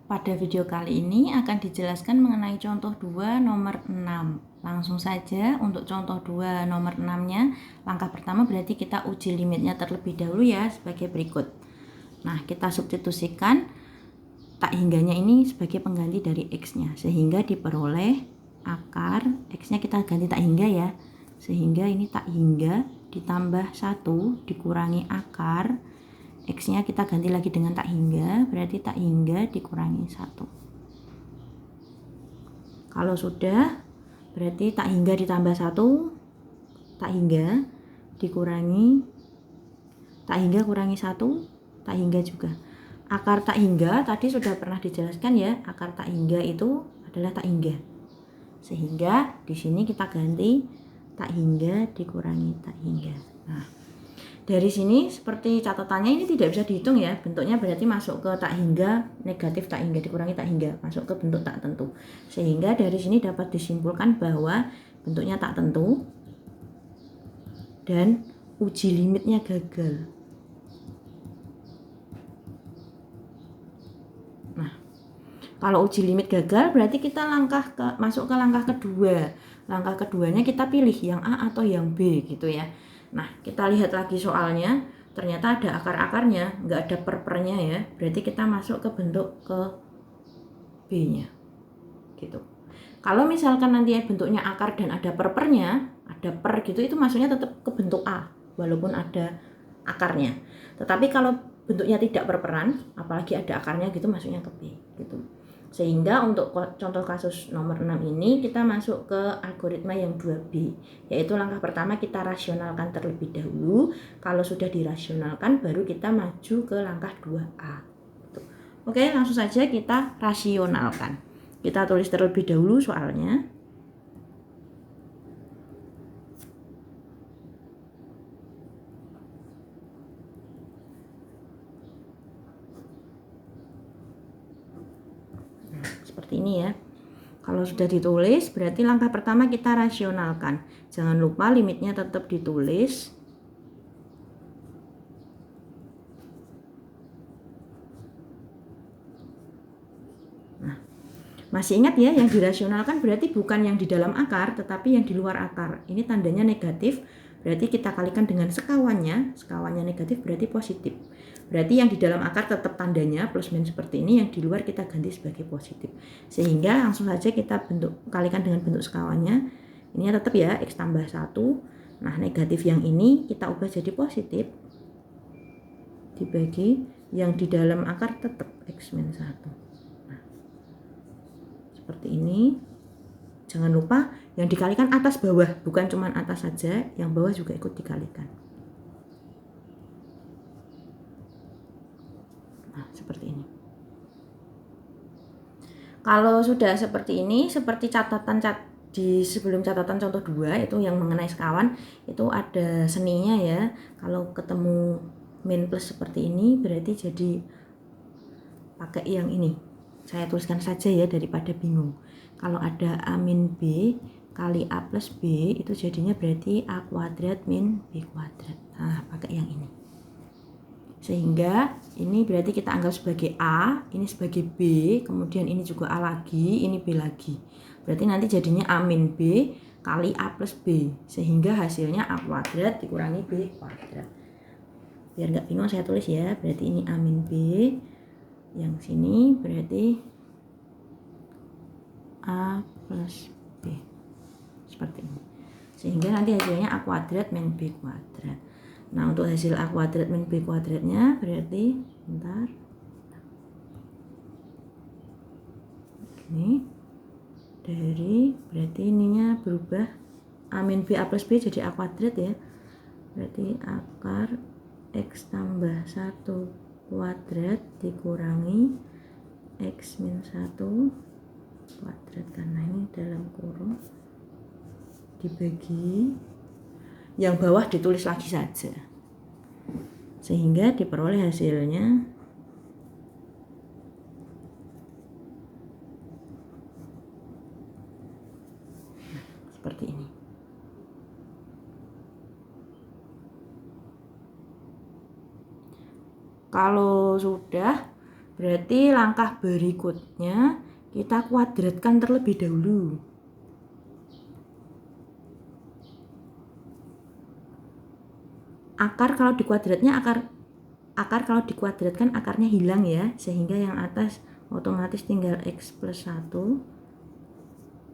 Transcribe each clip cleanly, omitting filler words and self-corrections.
Pada video kali ini akan dijelaskan mengenai contoh 2 nomor 6. Langsung saja untuk contoh 2 nomor 6-nya, langkah pertama berarti kita uji limitnya terlebih dahulu ya sebagai berikut. Nah, kita substitusikan tak hingganya ini sebagai pengganti dari X-nya, sehingga diperoleh akar X-nya kita ganti tak hingga ya. Sehingga ini tak hingga ditambah 1 dikurangi akar X-nya kita ganti lagi dengan tak hingga, berarti tak hingga dikurangi 1. Kalau sudah, berarti tak hingga ditambah 1, tak hingga dikurangi, tak hingga kurangi 1, tak hingga juga. Akar tak hingga tadi sudah pernah dijelaskan ya, akar tak hingga itu adalah tak hingga. Sehingga di sini kita ganti tak hingga dikurangi tak hingga. Nah, dari sini seperti catatannya ini tidak bisa dihitung ya, bentuknya berarti masuk ke tak hingga, negatif tak hingga dikurangi tak hingga, masuk ke bentuk tak tentu. Sehingga dari sini dapat disimpulkan bahwa bentuknya tak tentu dan uji limitnya gagal. Nah, kalau uji limit gagal berarti kita masuk ke langkah kedua. Langkah keduanya kita pilih yang A atau yang B gitu ya. Nah, kita lihat lagi soalnya, ternyata ada akar-akarnya, nggak ada per-pernya ya. Berarti kita masuk ke bentuk ke B-nya. Gitu. Kalau misalkan nanti bentuknya akar dan ada per-pernya, ada per gitu, itu masuknya tetap ke bentuk A, walaupun ada akarnya. Tetapi kalau bentuknya tidak per-peran, apalagi ada akarnya gitu, masuknya ke B gitu. Sehingga untuk contoh kasus nomor 6 ini kita masuk ke algoritma yang 2B, yaitu langkah pertama kita rasionalkan terlebih dahulu. Kalau sudah dirasionalkan baru kita maju ke langkah 2A. Oke, langsung saja kita rasionalkan. Kita tulis terlebih dahulu soalnya. Seperti ini ya. Kalau sudah ditulis, berarti langkah pertama kita rasionalkan. Jangan lupa limitnya tetap ditulis. Nah, masih ingat ya, yang dirasionalkan berarti bukan yang di dalam akar, tetapi yang di luar akar. Ini tandanya negatif, berarti kita kalikan dengan sekawannya. Sekawannya negatif berarti positif. Berarti yang di dalam akar tetap tandanya plus minus seperti ini, yang di luar kita ganti sebagai positif. Sehingga langsung saja kita kalikan dengan bentuk sekawannya. Ini tetap ya, X tambah 1. Nah, negatif yang ini kita ubah jadi positif. Dibagi yang di dalam akar tetap X minus 1. Nah, seperti ini. Jangan lupa yang dikalikan atas bawah, bukan cuma atas saja, yang bawah juga ikut dikalikan. Nah, seperti ini. Kalau sudah seperti ini, seperti catatan di sebelum catatan contoh 2 itu yang mengenai sekawan, itu ada seninya ya. Kalau ketemu min plus seperti ini berarti jadi pakai yang ini. Saya tuliskan saja ya daripada bingung. Kalau ada A min B kali A plus B itu jadinya berarti A kuadrat min B kuadrat. Nah, pakai yang ini. Sehingga ini berarti kita anggap sebagai A, ini sebagai B, kemudian ini juga A lagi, ini B lagi. Berarti nanti jadinya A min B kali A plus B. Sehingga hasilnya A kuadrat dikurangi B kuadrat. Biar nggak bingung saya tulis ya, berarti ini A min B, yang sini berarti A plus B. Seperti ini. Sehingga nanti hasilnya A kuadrat min B kuadrat. Nah, untuk hasil A kuadrat min B kuadratnya berarti, bentar. Ini dari, berarti ininya berubah A min B A plus B jadi A kuadrat ya. Berarti akar X tambah 1 kuadrat dikurangi X min 1 kuadrat, karena ini dalam kurung, dibagi yang bawah ditulis lagi saja, sehingga diperoleh hasilnya seperti ini. Kalau sudah, Berarti langkah berikutnya kita kuadratkan terlebih dahulu. Akar kalau dikuadratnya akar kalau dikuadratkan akarnya hilang ya, sehingga yang atas otomatis tinggal X plus 1.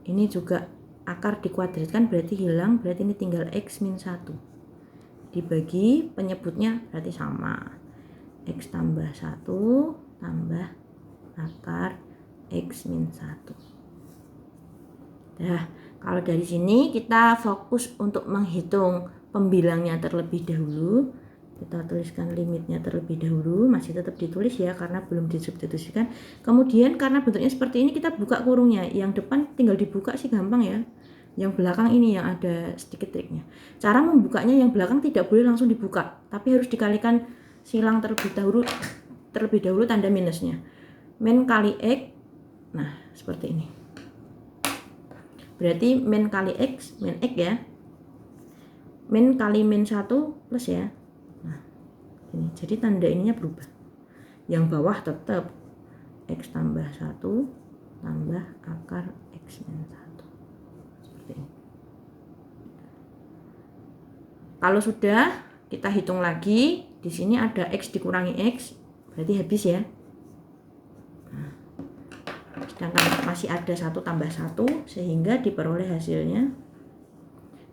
Ini juga akar dikuadratkan berarti hilang, berarti ini tinggal X min 1. Dibagi penyebutnya berarti sama. X tambah 1 tambah akar X min 1. Nah, kalau dari sini kita fokus untuk menghitung pembilangnya terlebih dahulu. Kita tuliskan limitnya terlebih dahulu, masih tetap ditulis ya karena belum disubstitusikan. Kemudian karena bentuknya seperti ini kita buka kurungnya. Yang depan tinggal dibuka sih gampang ya. Yang belakang ini yang ada sedikit triknya. Cara membukanya yang belakang tidak boleh langsung dibuka, tapi harus dikalikan silang terlebih dahulu tanda minusnya. Min kali X. Nah, seperti ini. Berarti min kali X, min X ya. Min kali min 1 plus ya. Nah, ini. Jadi tanda ininya berubah. Yang bawah tetap X tambah 1 tambah akar X min 1. Seperti ini. Kalau sudah, kita hitung lagi. Di sini ada X dikurangi X, berarti habis ya. Nah, sedangkan masih ada 1 tambah 1, sehingga diperoleh hasilnya.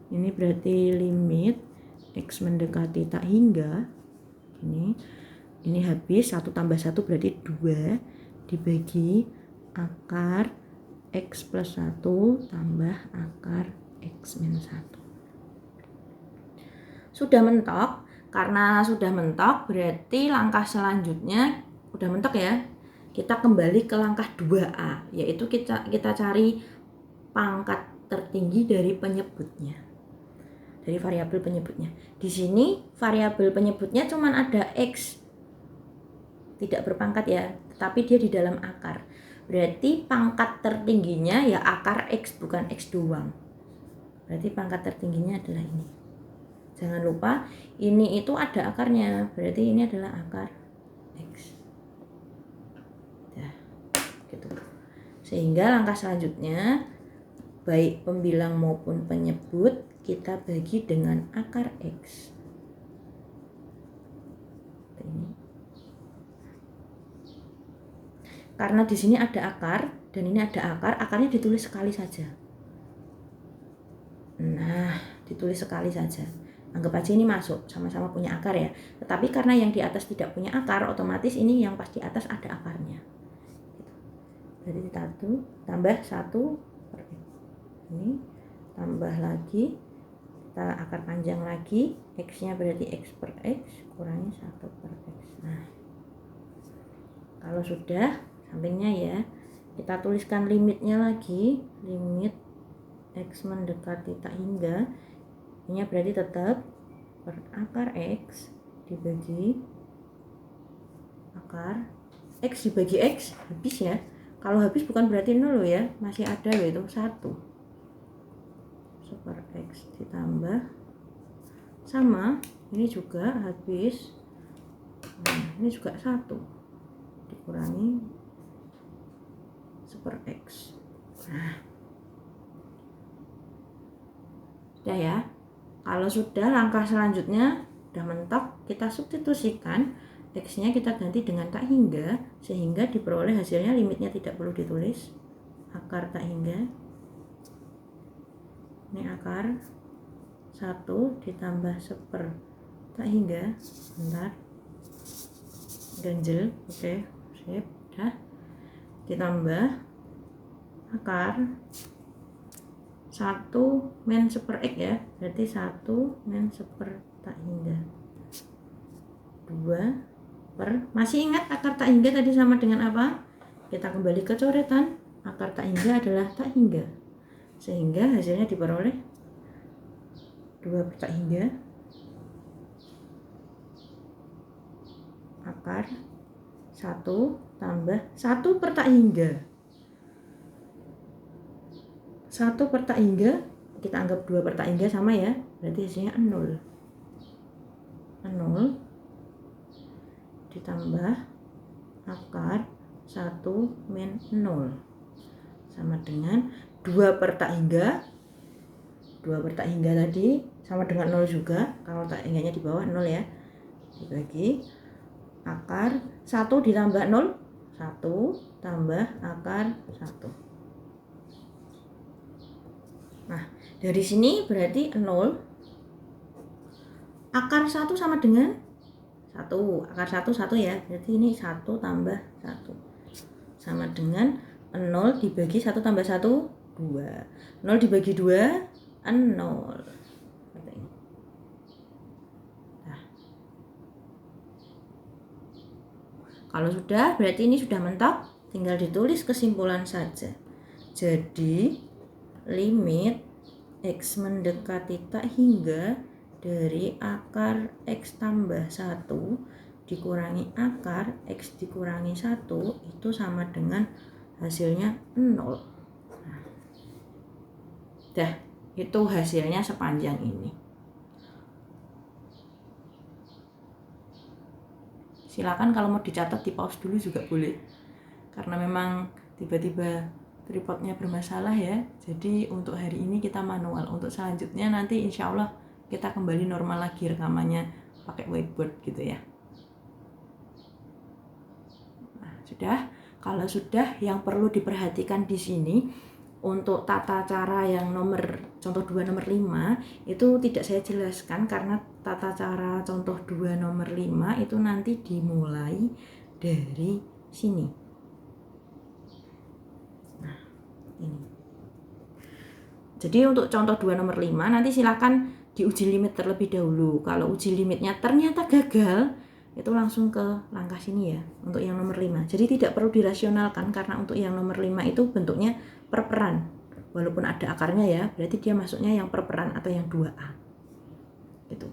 Ini berarti limit X mendekati tak hingga. Ini habis 1 tambah 1 berarti 2 dibagi akar X plus 1 tambah akar X min 1. Sudah mentok. Karena sudah mentok berarti langkah selanjutnya udah mentok ya. Kita kembali ke langkah 2A, yaitu kita cari pangkat tertinggi dari penyebutnya. Dari variabel penyebutnya. Di sini variabel penyebutnya cuma ada X. Tidak berpangkat ya, tetapi dia di dalam akar. Berarti pangkat tertingginya ya akar X, bukan X doang. Berarti pangkat tertingginya adalah ini. Jangan lupa ini itu ada akarnya, berarti ini adalah akar X. Ya, gitu. Sehingga langkah selanjutnya baik pembilang maupun penyebut kita bagi dengan akar X. Ini. Karena di sini ada akar dan ini ada akar, akarnya ditulis sekali saja. Nah, ditulis sekali saja. Anggap aja ini masuk, sama-sama punya akar ya. Tetapi karena yang di atas tidak punya akar, otomatis ini yang pas di atas ada akarnya. Jadi 1 tambah 1 per X. Ini tambah lagi, kita akar panjang lagi, X-nya berarti X per X, kurangi 1 per X. Nah, kalau sudah, sampingnya ya, kita tuliskan limitnya lagi, limit X mendekati tak hingga. Ini berarti tetap per akar X dibagi akar X dibagi X habis ya. Kalau habis bukan berarti 0 loh ya, masih ada yaitu 1 super X ditambah sama, ini juga habis. Nah, ini juga 1 dikurangi super X. Nah, sudah ya. Kalau sudah, langkah selanjutnya sudah mentok, kita substitusikan X-nya, kita ganti dengan tak hingga, sehingga diperoleh hasilnya limitnya tidak perlu ditulis, akar tak hingga. Ini akar 1 ditambah seper tak hingga, bentar, ganjel, oke, sip, dah, ditambah akar 1 min seper X ya, berarti 1 min seper tak hingga 2 per, masih ingat akar tak hingga tadi sama dengan apa? Kita kembali ke coretan, akar tak hingga adalah tak hingga, sehingga hasilnya diperoleh 2 per tak hingga akar 1 tambah 1 per tak hingga. 1 per tak hingga, kita anggap 2 per tak hingga sama ya, berarti hasilnya 0. 0 ditambah akar 1 min 0 sama dengan 2 per tak hingga. 2 per tak hingga tadi sama dengan 0 juga, kalau tak hingganya di bawah 0 ya, dibagi akar 1 ditambah 0, 1 tambah akar 1. Nah, dari sini berarti 0 akar 1 sama dengan 1, akar 1 1 ya, berarti ini 1 tambah 1 sama dengan 0 dibagi 1 tambah 1, 2. 0 dibagi 2, 0. Nah, kalau sudah, berarti ini sudah mentok, tinggal ditulis kesimpulan saja. Jadi limit X mendekati tak hingga dari akar X tambah 1 dikurangi akar X dikurangi 1 itu sama dengan hasilnya 0. Nah, dah, itu hasilnya sepanjang ini. Silakan kalau mau dicatat di pause dulu juga boleh, karena memang tiba-tiba tripodnya bermasalah ya. Jadi untuk hari ini kita manual, untuk selanjutnya nanti insya Allah kita kembali normal lagi rekamannya pakai whiteboard gitu ya. Nah, sudah. Kalau sudah, yang perlu diperhatikan di sini untuk tata cara yang nomor contoh 2 nomor 5 itu tidak saya jelaskan, karena tata cara contoh 2 nomor 5 itu nanti dimulai dari sini. Nah, ini. Jadi untuk contoh 2 nomor 5 nanti silakan diuji limit terlebih dahulu. Kalau uji limitnya ternyata gagal, itu langsung ke langkah sini ya, untuk yang nomor 5. Jadi tidak perlu dirasionalkan, karena untuk yang nomor 5 itu bentuknya perperan. Walaupun ada akarnya ya, berarti dia masuknya yang perperan atau yang 2A. Gitu.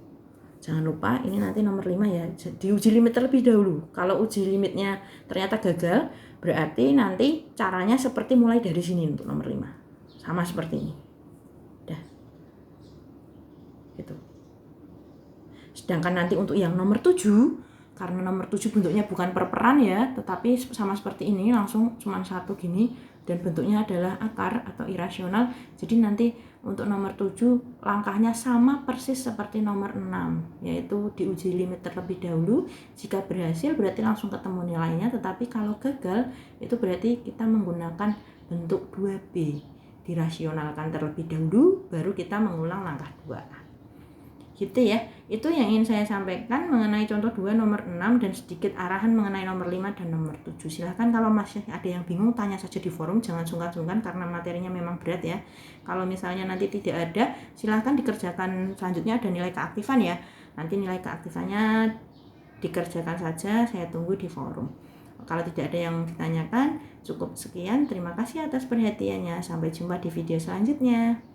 Jangan lupa ini nanti nomor 5 ya, diuji limit terlebih dahulu. Kalau uji limitnya ternyata gagal, berarti nanti caranya seperti mulai dari sini untuk nomor 5. Sama seperti ini. Dah. Gitu. Sedangkan nanti untuk yang nomor 7, karena nomor 7 bentuknya bukan perperan ya, tetapi sama seperti ini, langsung cuma satu gini, dan bentuknya adalah akar atau irasional. Jadi nanti untuk nomor 7 langkahnya sama persis seperti nomor 6, yaitu diuji limit terlebih dahulu. Jika berhasil berarti langsung ketemu nilainya, tetapi kalau gagal itu berarti kita menggunakan bentuk 2B, dirasionalkan terlebih dahulu baru kita mengulang langkah 2A. Gitu ya, itu yang ingin saya sampaikan mengenai contoh 2 nomor 6 dan sedikit arahan mengenai nomor 5 dan nomor 7. Silahkan kalau masih ada yang bingung tanya saja di forum, jangan sungkan-sungkan karena materinya memang berat ya. Kalau misalnya nanti tidak ada, silahkan dikerjakan selanjutnya, ada nilai keaktifan ya. Nanti nilai keaktifannya dikerjakan saja, saya tunggu di forum. Kalau tidak ada yang ditanyakan, cukup sekian. Terima kasih atas perhatiannya. Sampai jumpa di video selanjutnya.